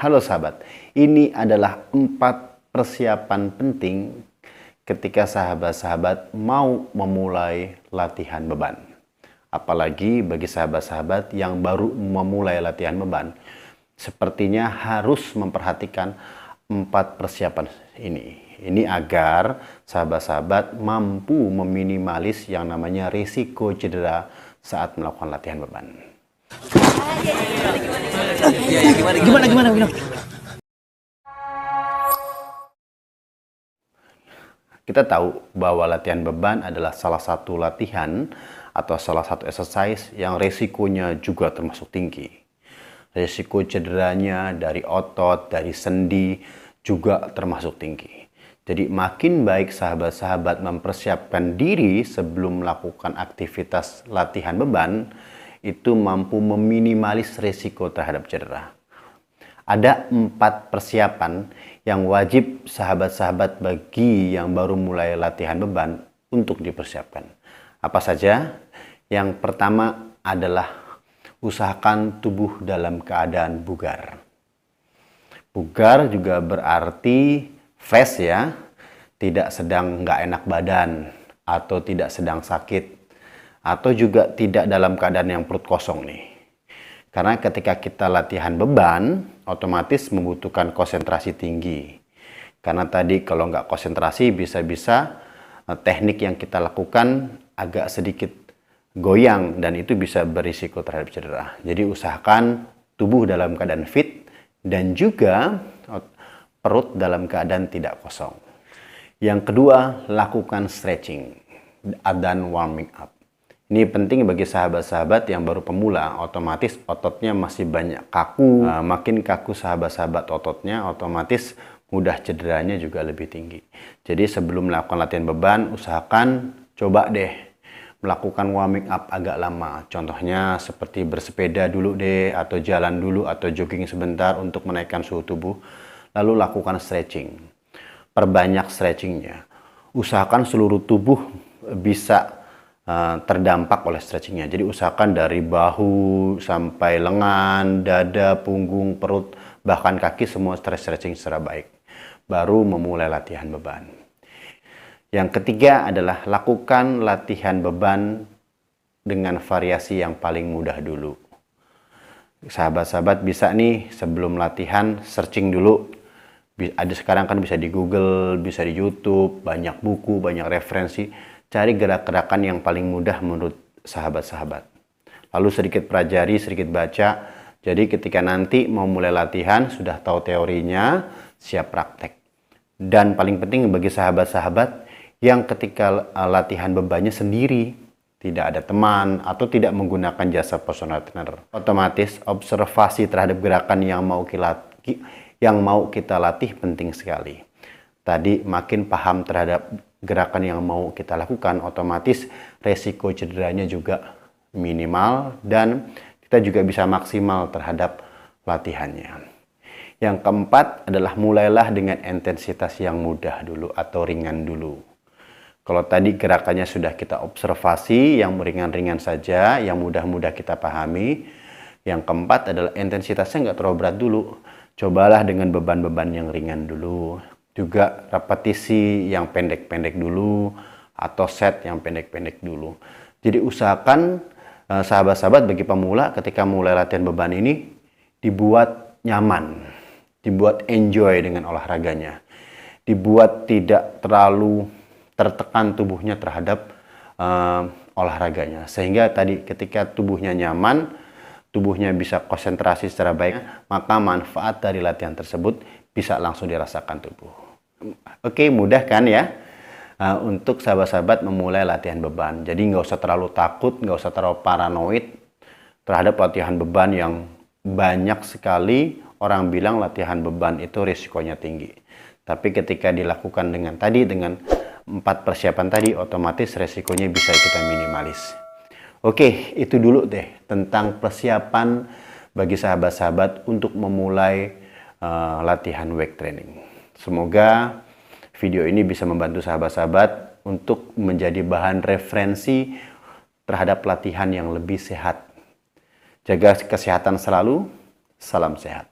Halo sahabat, ini adalah 4 persiapan penting ketika sahabat-sahabat mau memulai latihan beban. Apalagi bagi sahabat-sahabat yang baru memulai latihan beban, sepertinya harus memperhatikan 4 persiapan ini. Ini agar sahabat-sahabat mampu meminimalis yang namanya risiko cedera saat melakukan latihan beban. Gimana? Kita tahu bahwa latihan beban adalah salah satu latihan atau salah satu exercise yang resikonya juga termasuk tinggi. Resiko cederanya dari otot, dari sendi juga termasuk tinggi. Jadi makin baik sahabat-sahabat mempersiapkan diri sebelum melakukan aktivitas latihan beban, itu mampu meminimalis resiko terhadap cedera. Ada 4 persiapan yang wajib sahabat-sahabat bagi yang baru mulai latihan beban untuk dipersiapkan. Apa saja? Yang pertama adalah usahakan tubuh dalam keadaan bugar. Bugar juga berarti fresh ya, tidak sedang nggak enak badan atau tidak sedang sakit atau juga tidak dalam keadaan yang perut kosong nih. Karena ketika kita latihan beban, otomatis membutuhkan konsentrasi tinggi. Karena tadi kalau nggak konsentrasi bisa-bisa teknik yang kita lakukan agak sedikit goyang dan itu bisa berisiko terhadap cedera. Jadi usahakan tubuh dalam keadaan fit dan juga perut dalam keadaan tidak kosong. Yang kedua, lakukan stretching dan warming up. Ini penting bagi sahabat-sahabat yang baru pemula, otomatis ototnya masih banyak kaku. Makin kaku sahabat-sahabat ototnya, otomatis mudah cederanya juga lebih tinggi. Jadi sebelum melakukan latihan beban, usahakan coba deh melakukan warming up agak lama. Contohnya seperti bersepeda dulu deh, atau jalan dulu, atau jogging sebentar untuk menaikkan suhu tubuh. Lalu lakukan stretching. Perbanyak stretchingnya. Usahakan seluruh tubuh bisa terdampak oleh stretchingnya. Jadi usahakan dari bahu sampai lengan, dada, punggung, perut, bahkan kaki semua stretching secara baik. Baru memulai latihan beban. Yang ketiga adalah lakukan latihan beban dengan variasi yang paling mudah dulu. Sahabat-sahabat bisa nih sebelum latihan searching dulu. Ada sekarang kan bisa di Google, bisa di YouTube, banyak buku, banyak referensi. Cari gerak-gerakan yang paling mudah menurut sahabat-sahabat. Lalu sedikit pelajari, sedikit baca. Jadi ketika nanti mau mulai latihan, sudah tahu teorinya, siap praktek. Dan paling penting bagi sahabat-sahabat yang ketika latihan bebannya sendiri, tidak ada teman atau tidak menggunakan jasa personal trainer. Otomatis observasi terhadap gerakan yang mau kita latih penting sekali. Tadi makin paham terhadap gerakan yang mau kita lakukan, otomatis resiko cederanya juga minimal dan kita juga bisa maksimal terhadap latihannya. Yang keempat adalah mulailah dengan intensitas yang mudah dulu atau ringan dulu. Kalau tadi gerakannya sudah kita observasi, yang ringan-ringan saja, yang mudah-mudah kita pahami. Yang keempat adalah intensitasnya nggak terlalu berat dulu. Cobalah dengan beban-beban yang ringan dulu. Juga repetisi yang pendek-pendek dulu atau set yang pendek-pendek dulu. Jadi usahakan sahabat-sahabat bagi pemula ketika mulai latihan beban ini dibuat nyaman, dibuat enjoy dengan olahraganya, dibuat tidak terlalu tertekan tubuhnya terhadap olahraganya. Sehingga tadi ketika tubuhnya nyaman, tubuhnya bisa konsentrasi secara baik, maka manfaat dari latihan tersebut bisa langsung dirasakan tubuh. Oke, mudah kan ya untuk sahabat-sahabat memulai latihan beban. Jadi nggak usah terlalu takut, nggak usah terlalu paranoid terhadap latihan beban yang banyak sekali orang bilang latihan beban itu risikonya tinggi. Tapi ketika dilakukan dengan 4 persiapan tadi, otomatis resikonya bisa kita minimalis. Oke, itu dulu deh tentang persiapan bagi sahabat-sahabat untuk memulai latihan weight training. Semoga video ini bisa membantu sahabat-sahabat untuk menjadi bahan referensi terhadap latihan yang lebih sehat. Jaga kesehatan selalu, salam sehat.